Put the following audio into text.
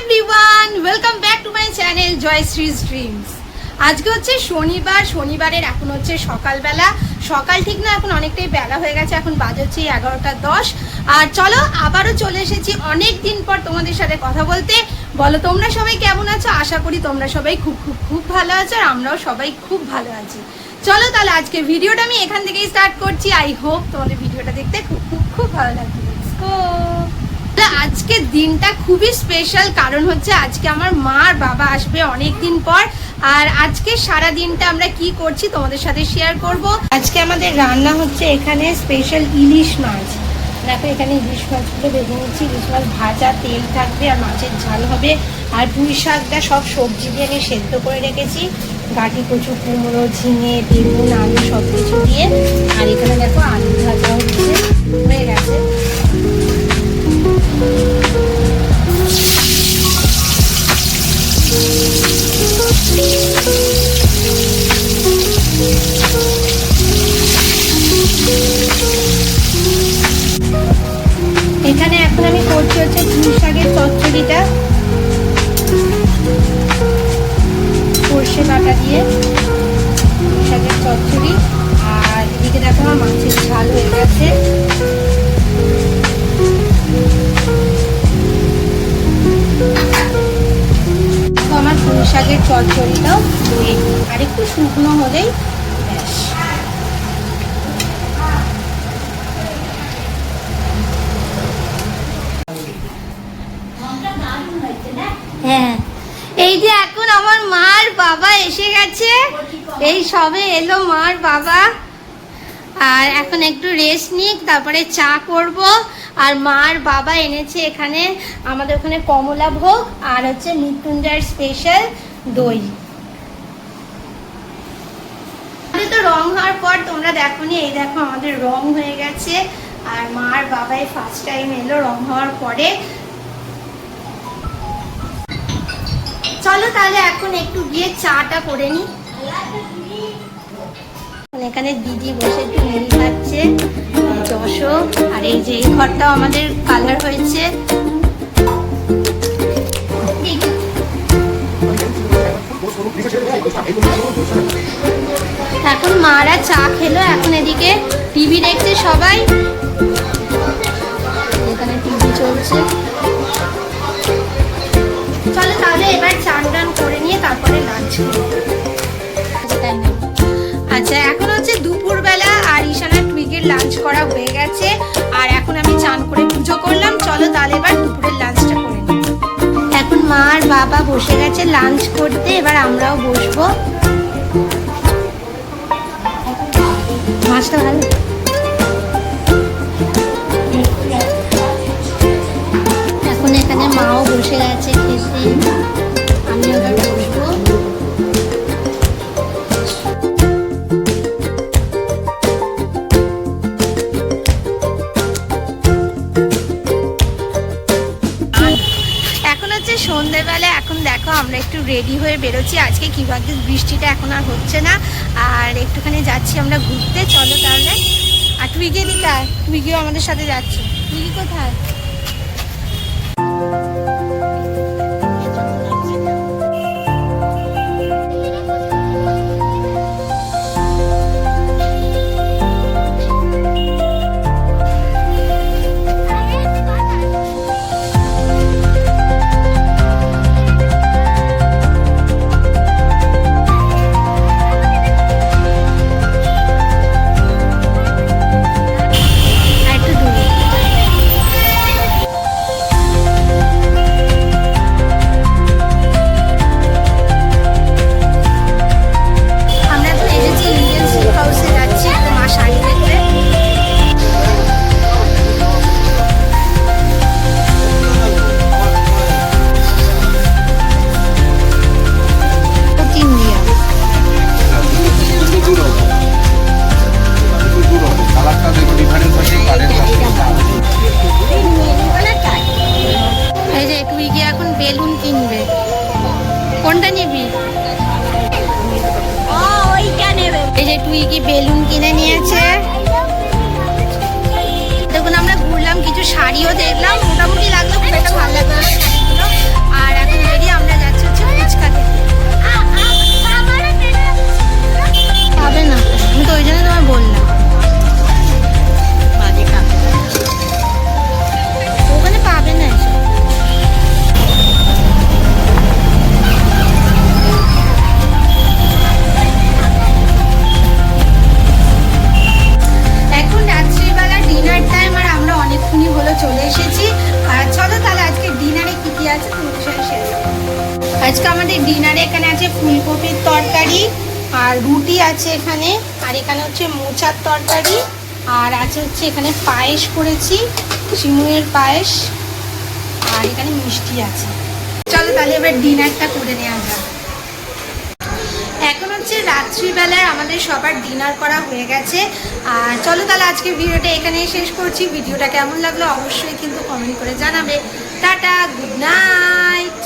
Everyone, welcome back to my channel Joyshree's dreams. আজকে হচ্ছে শনিবার। শনিবারের এখন হচ্ছে সকালবেলা, সকাল ঠিক না, এখন অনেকটাই বেলা হয়ে গেছে। এখন বাজে হচ্ছে 11:10। আর চলো আবারও চলে এসেছি অনেক দিন পর তোমাদের সাথে কথা বলতে। বলো তোমরা সবাই কেমন আছো? আশা করি তোমরা সবাই খুব খুব খুব ভালো আছো, আর আমরাও সবাই খুব ভালো আছি। চলো তাহলে আজকে ভিডিওটা আমি এখান থেকেই স্টার্ট করছি। আই হোপ তোমাদের ভিডিওটা দেখতে খুব খুব খুব ভালো লাগবে। Let's go. আজকের দিনটা খুবই স্পেশাল, কারণ হচ্ছে আজকে আমার মা আর বাবা আসবে অনেক দিন পর। আর আজকে সারা দিনটা আমরা কি করছি তোমাদের সাথে শেয়ার করব। আজকে আমাদের রান্না হচ্ছে এখানে স্পেশাল ইলিশ মাছ। দেখো এখানে ইলিশ মাছগুলো ভেজে নিচ্ছি। ইলিশ মাছ ভাজা, তেল থাকবে, আর মাছের ঝাল হবে। আর পুঁই শাকটা সব সবজি দিয়ে আমি সেদ্ধ করে রেখেছি, গাঁটি কচু, কুমড়ো, ঝিঙে, বেগুন, আলু সব কিছু দিয়ে। আর এখানে দেখো আলু ভাজা হচ্ছে, হয়ে গেছে। এখানে এখন আমি করছি হচ্ছে পুঁই শাকের চচ্চড়িটা, সর্ষে বাটা দিয়ে পুঁই শাকের চচ্চড়ি। আর এদিকে দেখো আমার মাছের ঝাল হয়ে গেছে। আমার পুঁই শাকের চচ্চড়িটাও রেডি, আর একটু শুকনো হলেই ব্যাস। হ্যাঁ, এই যে এখন আমার মার বাবা এসে গেছে, এই সবে এলো মার বাবা। আর এখন একটু রেস্ট নিক, তারপরে চা করব। আর মার বাবা এনেছে এখানে আমাদের ওখানে কমলা ভোগ, আর হচ্ছে মৃত্যুঞ্জয়ের স্পেশাল দই। তো রং হওয়ার পর তোমরা দেখোনি, এই দেখো আমাদের রং হয়ে গেছে। আর মার বাবাই ফার্স্ট টাইম এলো রং হওয়ার পরে। চলো তাহলে এখন একটু গিয়ে চাটা করে নি। এখানে দিদি বসে একটু মুড়ি খাচ্ছে, যশো। আর এই যে এই ঘরটাও আমাদের কালার হয়েছে। এখন মারা চা খেলো, এখন এদিকে টিভি দেখছে সবাই। এখানে টিভি চলছে। চলো তাহলে এবার চান টান করে নিয়ে তারপরে লাঞ্চ করবো। আচ্ছা, এখন হচ্ছে দুপুরবেলা, আর ঈশানা টুইগের লাঞ্চ করা হয়ে গেছে। আর এখন আমি চান করে পুজো করলাম। চলো তাহলে এবার দুপুরের লাঞ্চটা করে নিই। এখন মা আর বাবা বসে গেছে লাঞ্চ করতে, এবার আমরাও বসবো। মাছটা ভালো। এখন এখানে মাও বসে গেছে খেতে, আমি এবার বসবো। সন্ধ্যেবেলা এখন দেখো আমরা একটু রেডি হয়ে বেরোচ্ছি। আজকে কি ভাগ্যিস বৃষ্টিটা এখন আর হচ্ছে না, আর একটুখানি যাচ্ছি আমরা ঘুরতে। চলো তাহলে। আর টুইগি দিকা, টুইগিও আমাদের সাথে যাচ্ছে। টুইগি কোথায়? বেলুন কিনবে, কোনটা নিবি? এই যে টুইগি বেলুন কিনে নিয়েছে। দেখুন আমরা ঘুরলাম, কিছু শাড়িও দেখলাম, মোটামুটি লাগলো, খুব একটা ভালো লাগলো। আর আজকে আমাদের ডিনারে এখানে আছে ফুলকপির তরকারি আর রুটি আছে এখানে, আর এখানে হচ্ছে মোচার তরকারি, আর আছে হচ্ছে এখানে পায়েস করেছি, সিমুয়ের পায়েস, আর এখানে মিষ্টি আছে। চলো তাহলে এবার ডিনারটা করে নেওয়া যাক। এখন হচ্ছে রাত্রিবেলায় আমাদের সবার ডিনার করা হয়ে গেছে। আর চলো তাহলে আজকে ভিডিওটা এখানেই শেষ করছি। ভিডিওটা কেমন লাগলো অবশ্যই কিন্তু কমেন্ট করে জানাবে। Tata, good night.